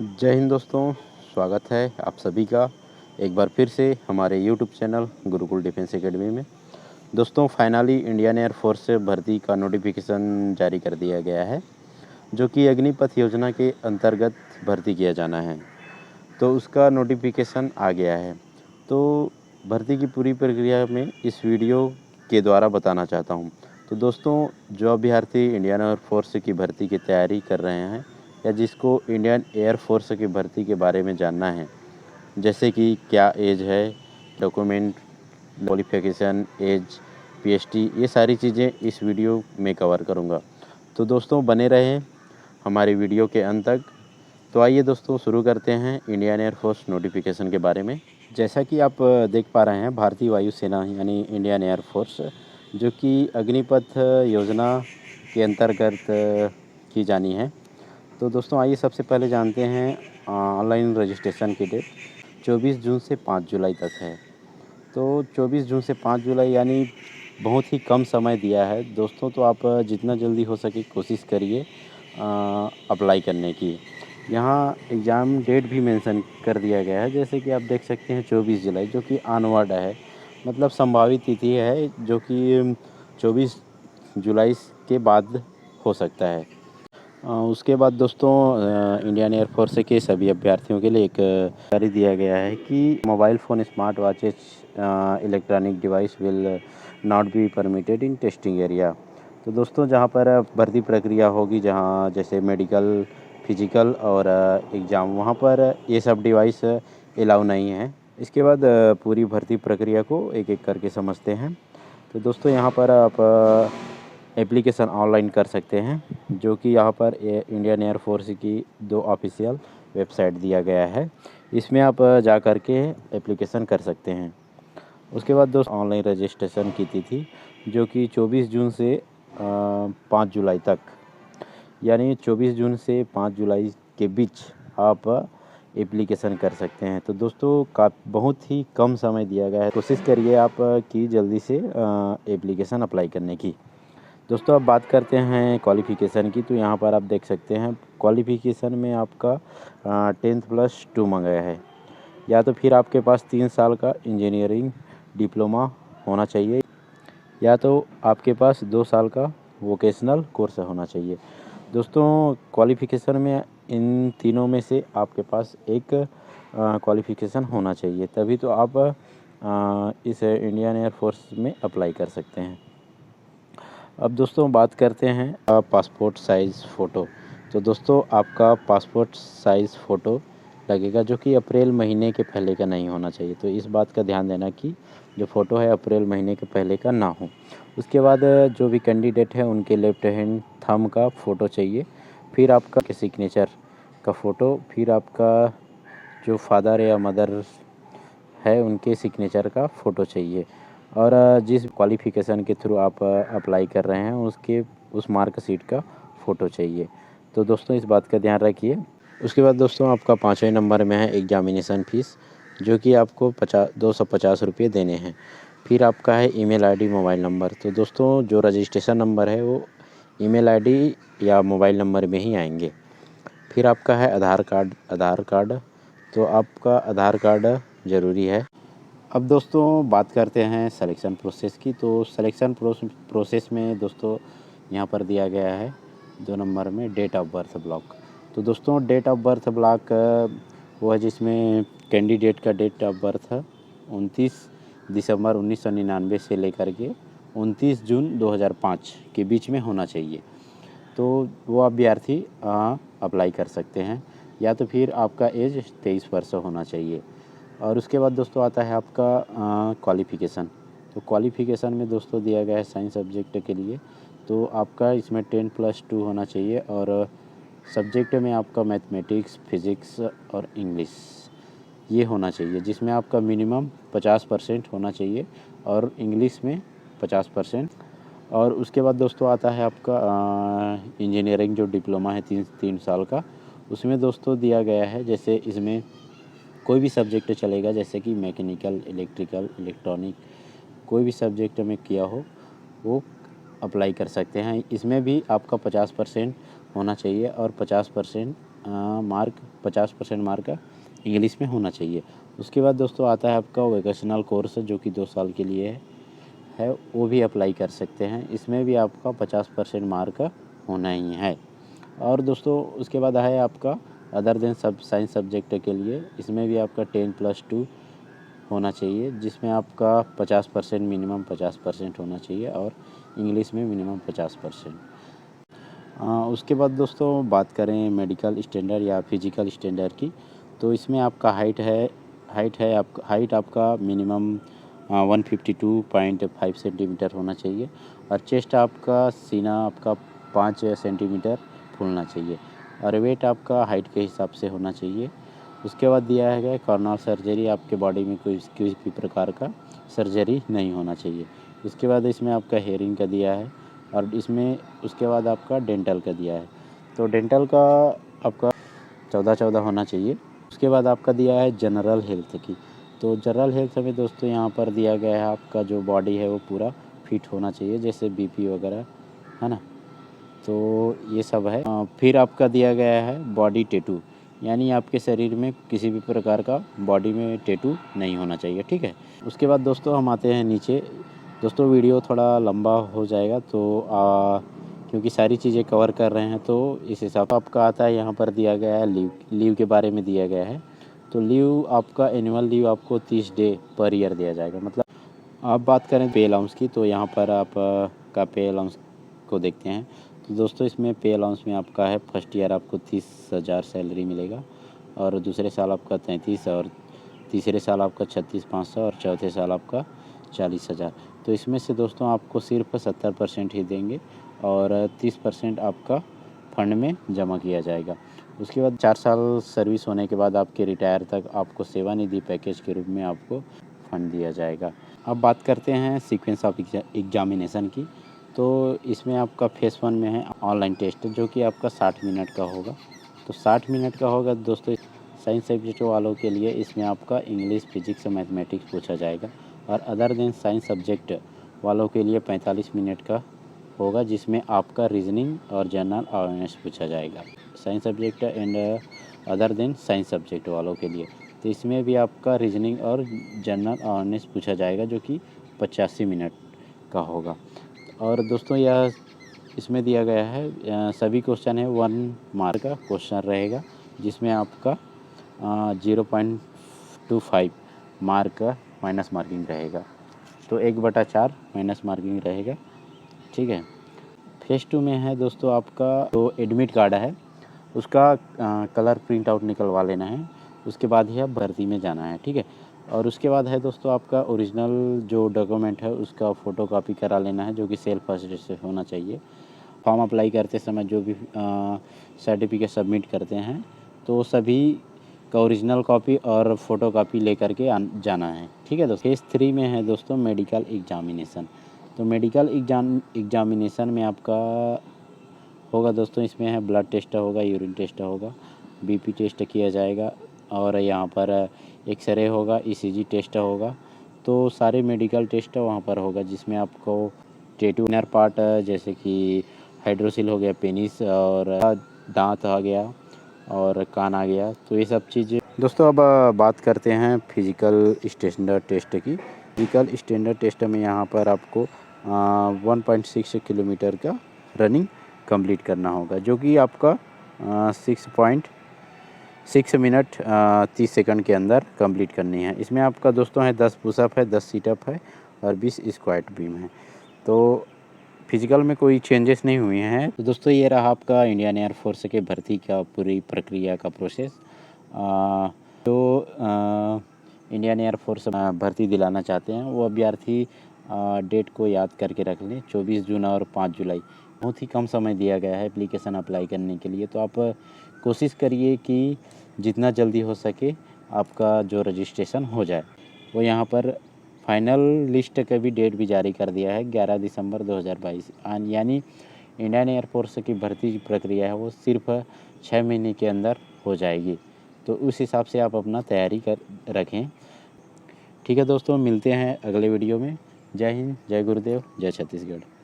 जय हिंद दोस्तों, स्वागत है आप सभी का एक बार फिर से हमारे YouTube channel Gurukul defence academy में। दोस्तों फाइनली इंडियन एयर फोर्स से भर्ती का नोटिफिकेशन जारी कर दिया गया है, जो कि अग्निपथ योजना के अंतर्गत भर्ती किया जाना है। तो उसका नोटिफिकेशन आ गया है। तो भर्ती की पूरी प्रक्रिया में इस वीडियो के द्वारा बताना चाहता हूँ। तो दोस्तों, जो अभ्यर्थी इंडियन एयर फोर्स की भर्ती की तैयारी कर रहे हैं या जिसको इंडियन एयर फोर्स की भर्ती के बारे में जानना है, जैसे कि क्या एज है, डॉक्यूमेंट, क्वालिफिकेशन, एज, पीएचडी, ये सारी चीज़ें इस वीडियो में कवर करूँगा। तो दोस्तों बने रहें हमारी वीडियो के अंत तक। तो आइए दोस्तों शुरू करते हैं इंडियन एयर फोर्स नोटिफिकेशन के बारे में। जैसा कि आप देख पा रहे हैं, भारतीय वायुसेना यानी इंडियन एयर फोर्स, जो कि अग्निपथ योजना के अंतर्गत की जानी है। तो दोस्तों आइए सबसे पहले जानते हैं ऑनलाइन रजिस्ट्रेशन की डेट 24 जून से 5 जुलाई तक है। तो 24 जून से 5 जुलाई यानी बहुत ही कम समय दिया है दोस्तों। तो आप जितना जल्दी हो सके कोशिश करिए अप्लाई करने की। यहाँ एग्ज़ाम डेट भी मेंशन कर दिया गया है, जैसे कि आप देख सकते हैं 24 जुलाई, जो कि ऑनवर्ड है, मतलब संभावित तिथि है, जो कि 24 जुलाई के बाद हो सकता है। उसके बाद दोस्तों इंडियन एयर फोर्स के सभी अभ्यर्थियों के लिए एक जानकारी दिया गया है कि mobile phone, smart watches, electronic device will not be permitted in testing area. तो दोस्तों जहाँ पर भर्ती प्रक्रिया होगी, जहाँ जैसे मेडिकल, फिजिकल और एग्ज़ाम, वहाँ पर ये सब डिवाइस एलाउ नहीं है। इसके बाद पूरी भर्ती प्रक्रिया को एक एक करके समझते हैं। तो दोस्तों यहाँ पर आप एप्लीकेशन ऑनलाइन कर सकते हैं, जो कि यहाँ पर इंडियन एयर फोर्स की 2 ऑफिशियल वेबसाइट दिया गया है। इसमें आप जा कर के एप्लीकेशन कर सकते हैं। उसके बाद दोस्त ऑनलाइन रजिस्ट्रेशन की तिथि, जो कि 24 जून से 5 जुलाई तक, यानी 24 जून से 5 जुलाई के बीच आप एप्लीकेशन कर सकते हैं। तो दोस्तों बहुत ही कम समय दिया गया है, कोशिश करिए आप कि जल्दी से एप्लीकेशन अप्लाई करने की। दोस्तों अब बात करते हैं क्वालिफ़िकेशन की। तो यहाँ पर आप देख सकते हैं क्वालिफ़िकेशन में आपका 10+2 मंगाया है, या तो फिर आपके पास 3 साल का इंजीनियरिंग डिप्लोमा होना चाहिए, या तो आपके पास 2 साल का वोकेशनल कोर्स होना चाहिए। दोस्तों क्वालिफ़िकेशन में इन तीनों में से आपके पास एक क्वालिफ़िकेशन होना चाहिए, तभी तो आप इस इंडियन एयर फोर्स में अप्लाई कर सकते हैं। अब दोस्तों बात करते हैं पासपोर्ट साइज़ फ़ोटो। तो दोस्तों आपका पासपोर्ट साइज़ फ़ोटो लगेगा, जो कि अप्रैल महीने के पहले का नहीं होना चाहिए। तो इस बात का ध्यान देना कि जो फ़ोटो है अप्रैल महीने के पहले का ना हो। उसके बाद जो भी कैंडिडेट है उनके लेफ्ट हैंड थंब का फ़ोटो चाहिए, फिर आपका सिग्नेचर का फ़ोटो, फिर आपका जो फादर या मदर है उनके सिग्नेचर का फ़ोटो चाहिए, और जिस क्वालिफ़िकेशन के थ्रू आप अप्लाई कर रहे हैं उसके उस मार्कशीट का फ़ोटो चाहिए। तो दोस्तों इस बात का ध्यान रखिए। उसके बाद दोस्तों आपका 5वें नंबर में है एग्ज़ामिनेशन फ़ीस, जो कि आपको 250 रुपये देने हैं। फिर आपका है ईमेल आईडी, मोबाइल नंबर। तो दोस्तों जो रजिस्ट्रेशन नंबर है वो ईमेल आईडी या मोबाइल नंबर में ही आएंगे। फिर आपका है आधार कार्ड। तो आपका आधार कार्ड ज़रूरी है। अब दोस्तों बात करते हैं सिलेक्शन प्रोसेस की। तो सिलेक्शन प्रोसेस में दोस्तों यहाँ पर दिया गया है 2 नंबर में डेट ऑफ बर्थ ब्लॉक। तो दोस्तों डेट ऑफ बर्थ ब्लॉक वो है जिसमें कैंडिडेट का डेट ऑफ बर्थ है 29 दिसंबर 1999 से लेकर के 29 जून 2005 के बीच में होना चाहिए। तो वो अभ्यर्थी अप्लाई कर सकते हैं, या तो फिर आपका एज 23 वर्ष होना चाहिए। और उसके बाद दोस्तों आता है आपका क्वालिफ़िकेशन। तो क्वालिफ़िकेशन में दोस्तों दिया गया है साइंस सब्जेक्ट के लिए, तो आपका इसमें 10+2 होना चाहिए, और सब्जेक्ट में आपका मैथमेटिक्स, फिज़िक्स और इंग्लिश ये होना चाहिए, जिसमें आपका मिनिमम 50% होना चाहिए और इंग्लिश में 50%। और उसके बाद दोस्तों आता है आपका इंजीनियरिंग जो डिप्लोमा है 3 साल का, उसमें दोस्तों दिया गया है, जैसे इसमें कोई भी सब्जेक्ट चलेगा, जैसे कि मैकेनिकल, इलेक्ट्रिकल, इलेक्ट्रॉनिक, कोई भी सब्जेक्ट में किया हो वो अप्लाई कर सकते हैं। इसमें भी आपका 50% होना चाहिए और 50% मार्क 50% मार्क इंग्लिश में होना चाहिए। उसके बाद दोस्तों आता है आपका वोकेशनल कोर्स जो कि 2 साल के लिए है, वो भी अप्लाई कर सकते हैं। इसमें भी आपका 50% मार्क होना ही है। और दोस्तों उसके बाद है आपका अदर देन सब साइंस सब्जेक्ट के लिए, इसमें भी आपका 10+2 होना चाहिए, जिसमें आपका 50% मिनिमम 50% होना चाहिए और इंग्लिश में मिनिमम 50%। उसके बाद दोस्तों बात करें मेडिकल स्टैंडर्ड या फिजिकल स्टैंडर्ड की, तो इसमें आपका हाइट आपका मिनिमम 152.5 सेंटीमीटर होना चाहिए और चेस्ट आपका सीना आपका 5 सेंटीमीटर फूलना चाहिए और वेट आपका हाइट के हिसाब से होना चाहिए। उसके बाद दिया है कॉर्नर सर्जरी, आपके बॉडी में किसी भी प्रकार का सर्जरी नहीं होना चाहिए। इसके बाद इसमें आपका हेयरिंग का दिया है और इसमें उसके बाद आपका डेंटल का दिया है। तो डेंटल का आपका 14 होना चाहिए। उसके बाद आपका दिया है जनरल हेल्थ की, तो जनरल हेल्थ में दोस्तों यहाँ पर दिया गया है आपका जो बॉडी है वो पूरा फिट होना चाहिए, जैसे बीपी वगैरह है ना, तो ये सब है। फिर आपका दिया गया है बॉडी टैटू, यानी आपके शरीर में किसी भी प्रकार का बॉडी में टैटू नहीं होना चाहिए, ठीक है। उसके बाद दोस्तों हम आते हैं नीचे। दोस्तों वीडियो थोड़ा लंबा हो जाएगा तो क्योंकि सारी चीज़ें कवर कर रहे हैं, तो इस हिसाब से आपका आता है यहाँ पर दिया गया है लीव के बारे में दिया गया है। तो लीव आपका एनुअल लीव आपको 30 डे पर ईयर दिया जाएगा। मतलब आप बात करें पे अलाउंस की, तो यहाँ पर आप का पे अलाउंस को देखते हैं। तो दोस्तों इसमें पे अलाउंस में आपका है फर्स्ट ईयर आपको 30,000 सैलरी मिलेगा और दूसरे साल आपका 33 और तीसरे साल आपका 36,500 और चौथे साल आपका 40,000। तो इसमें से दोस्तों आपको सिर्फ 70% ही देंगे और 30% आपका फंड में जमा किया जाएगा। उसके बाद 4 साल सर्विस होने के बाद आपके रिटायर तक आपको सेवानिधि पैकेज के रूप में आपको फंड दिया जाएगा। अब बात करते हैं सीक्वेंस ऑफ एग्जामिनेशन की, तो इसमें आपका फेज़ 1 में है ऑनलाइन टेस्ट, जो कि आपका 60 मिनट का होगा। तो 60 मिनट का होगा दोस्तों साइंस सब्जेक्ट वालों के लिए। इसमें आपका इंग्लिश, फिजिक्स, मैथमेटिक्स पूछा जाएगा और अदर देन साइंस सब्जेक्ट वालों के लिए 45 मिनट का होगा, जिसमें आपका रीजनिंग और जनरल अवेयरनेस पूछा जाएगा। Science subject and other than science subject वालों के लिए, तो इसमें भी आपका रीजनिंग और जनरल अवेयरनेस पूछा जाएगा, जो कि 85 मिनट का होगा। और दोस्तों यह इसमें दिया गया है सभी क्वेश्चन है 1 मार्क का क्वेश्चन रहेगा, जिसमें आपका 0.25 मार्क का माइनस मार्किंग रहेगा। तो 1/4 माइनस मार्किंग रहेगा, ठीक है। फेज़ 2 में है दोस्तों आपका जो एडमिट कार्ड है उसका कलर प्रिंट आउट निकलवा लेना है। उसके बाद ही आप भर्ती में जाना है, ठीक है। और उसके बाद है दोस्तों आपका ओरिजिनल जो डॉक्यूमेंट है उसका फ़ोटोकॉपी करा लेना है, जो कि सेल्फ अटेस्टेड होना चाहिए। फॉर्म अप्लाई करते समय जो भी सर्टिफिकेट सबमिट करते हैं, तो सभी का ओरिजिनल कॉपी और फ़ोटोकॉपी लेकर के जाना है, ठीक है दोस्तों। फेज़ 3 में है दोस्तों मेडिकल एग्जामिनेशन। तो मेडिकल एग्जामिनेशन में आपका होगा दोस्तों, इसमें है ब्लड टेस्ट होगा, यूरिन टेस्ट होगा, बीपी टेस्ट किया जाएगा और यहाँ पर एक्सरे होगा, ईसीजी टेस्ट होगा। तो सारे मेडिकल टेस्ट वहाँ पर होगा, जिसमें आपको टैटू इनर पार्ट जैसे कि हाइड्रोसिल हो गया, पेनिस और दांत आ गया और कान आ गया, तो ये सब चीज़ दोस्तों। अब बात करते हैं फिजिकल स्टैंडर्ड टेस्ट की। फिजिकल स्टैंडर्ड टेस्ट में यहाँ पर आपको 1.6 किलोमीटर का रनिंग कंप्लीट करना होगा, जो कि आपका 6.6 मिनट 30 सेकंड के अंदर कंप्लीट करनी है। इसमें आपका दोस्तों है 10 पुशअप है, 10 सीटअप है और 20 स्क्वाट बीम है। तो फिजिकल में कोई चेंजेस नहीं हुए हैं। तो दोस्तों ये रहा आपका इंडियन एयरफोर्स के भर्ती का पूरी प्रक्रिया का प्रोसेस। तो इंडियन एयरफोर्स भर्ती दिलाना चाहते हैं वो अभ्यर्थी डेट को याद करके रख लें, 24 जून और 5 जुलाई। बहुत ही कम समय दिया गया है एप्लीकेशन अप्लाई करने के लिए, तो आप कोशिश करिए कि जितना जल्दी हो सके आपका जो रजिस्ट्रेशन हो जाए। वो यहाँ पर फाइनल लिस्ट का भी डेट भी जारी कर दिया है 11 दिसंबर 2022, यानी इंडियन एयरफोर्स की भर्ती प्रक्रिया है वो सिर्फ 6 महीने के अंदर हो जाएगी। तो उस हिसाब से आप अपना तैयारी कर रखें, ठीक है दोस्तों। मिलते हैं अगले वीडियो में। जय हिंद, जय गुरुदेव, जय छत्तीसगढ़।